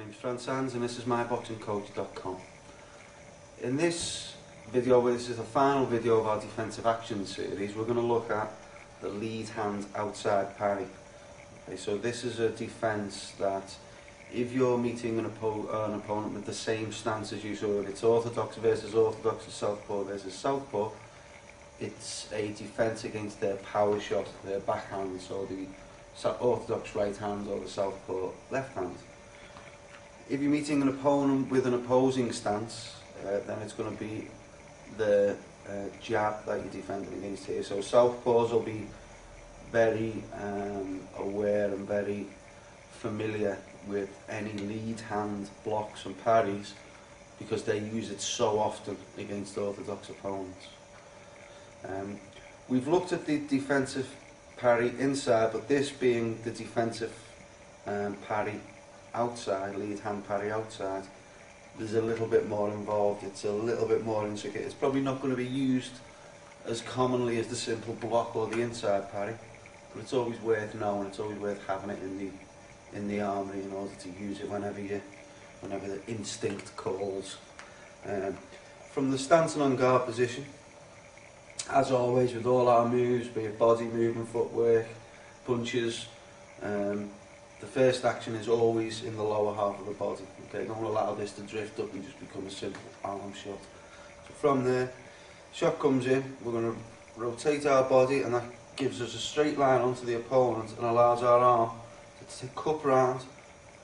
name's Franz and this is myboxingcoach.com. In this video, this is the final video of our defensive action series, we're going to look at the lead hand outside parry. Okay, so this is a defence that if you're meeting an opponent with the same stance as you, so if it's orthodox versus orthodox or southpaw versus southpaw, it's a defence against their power shot, their backhand, so the orthodox right hand or the southpaw left hand. If you're meeting an opponent with an opposing stance, then it's going to be the jab that you're defending against here. So southpaws will be very aware and very familiar with any lead hand blocks and parries because they use it so often against orthodox opponents. We've looked at the defensive parry inside, but this being the defensive parry outside, lead hand parry outside, there's a little bit more involved, it's a little bit more intricate. It's probably not going to be used as commonly as the simple block or the inside parry, but it's always worth knowing, it's always worth having it in the armoury in order to use it whenever the instinct calls. From the stance and on guard position, as always with all our moves, be it body movement, footwork, punches, the first action is always in the lower half of the body. Okay, don't allow this to drift up and just become a simple arm shot. So from there, shot comes in, we're going to rotate our body, and that gives us a straight line onto the opponent and allows our arm to cup round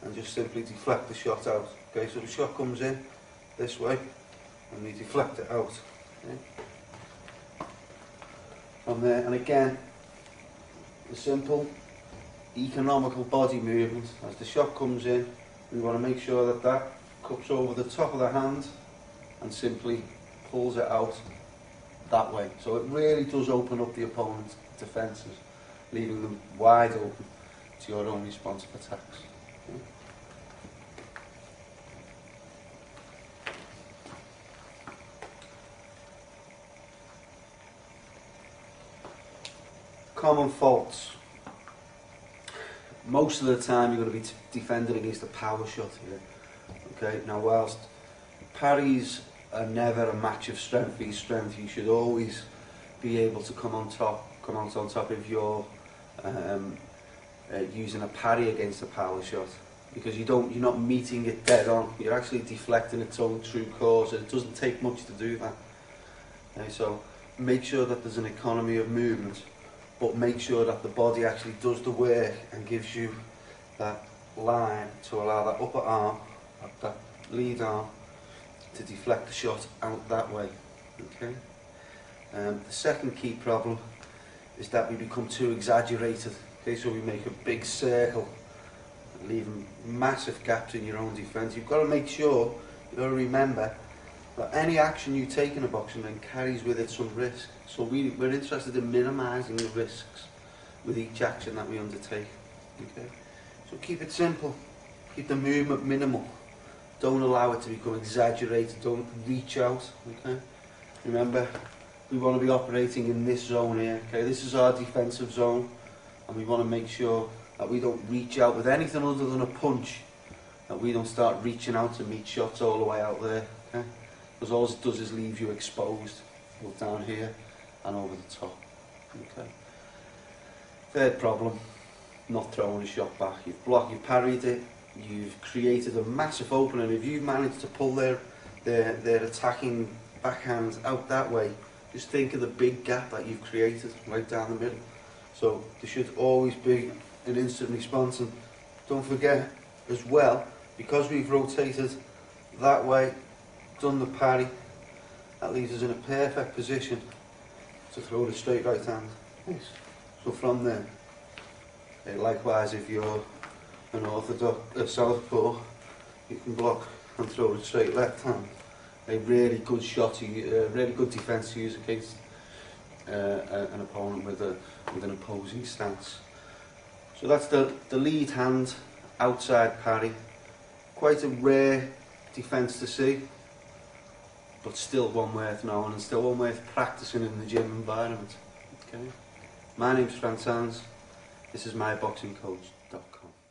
and just simply deflect the shot out. Okay, so the shot comes in this way and we deflect it out. Okay. From there, and again, the simple economical body movement. As the shot comes in, we want to make sure that that cups over the top of the hand and simply pulls it out that way. So it really does open up the opponent's defences, leaving them wide open to your own responsive attacks. Okay. Common faults. Most of the time you're going to be defending against a power shot here. Okay, now whilst parries are never a match of strength v strength, you should always be able to come out on top if you're using a parry against a power shot, because you're not meeting it dead on, you're actually deflecting its own true course, and it doesn't take much to do that. Okay, so make sure that there's an economy of movement, but make sure that the body actually does the work and gives you that line to allow that upper arm, that lead arm, to deflect the shot out that way. Okay. The second key problem is that we become too exaggerated. Okay, so we make a big circle, leaving massive gaps in your own defence. You've got to make sure, you've got to remember that any action you take in a boxing ring carries with it some risk. So we're interested in minimising the risks with each action that we undertake. Okay? So keep it simple, keep the movement minimal. Don't allow it to become exaggerated, don't reach out. Okay? Remember, we want to be operating in this zone here. Okay? This is our defensive zone, and we want to make sure that we don't reach out with anything other than a punch, that we don't start reaching out to meet shots all the way out there. Okay? Because all it does is leave you exposed, both down here and over the top. Okay. Third problem, not throwing a shot back. You've blocked, you've parried it, you've created a massive opening. If you've managed to pull their attacking backhand out that way, just think of the big gap that you've created right down the middle. So there should always be an instant response, and don't forget as well, because we've rotated that way, done the parry, that leaves us in a perfect position to throw the straight right hand. Yes. So from there, likewise if you're an orthodox southpaw, you can block and throw the straight left hand. A really good shot, really good defence to use against an opponent with an opposing stance. So that's the lead hand outside parry. Quite a rare defence to see, but still one worth knowing and still one worth practicing in the gym environment. Okay. My name's Franz. This is myboxingcoach.com.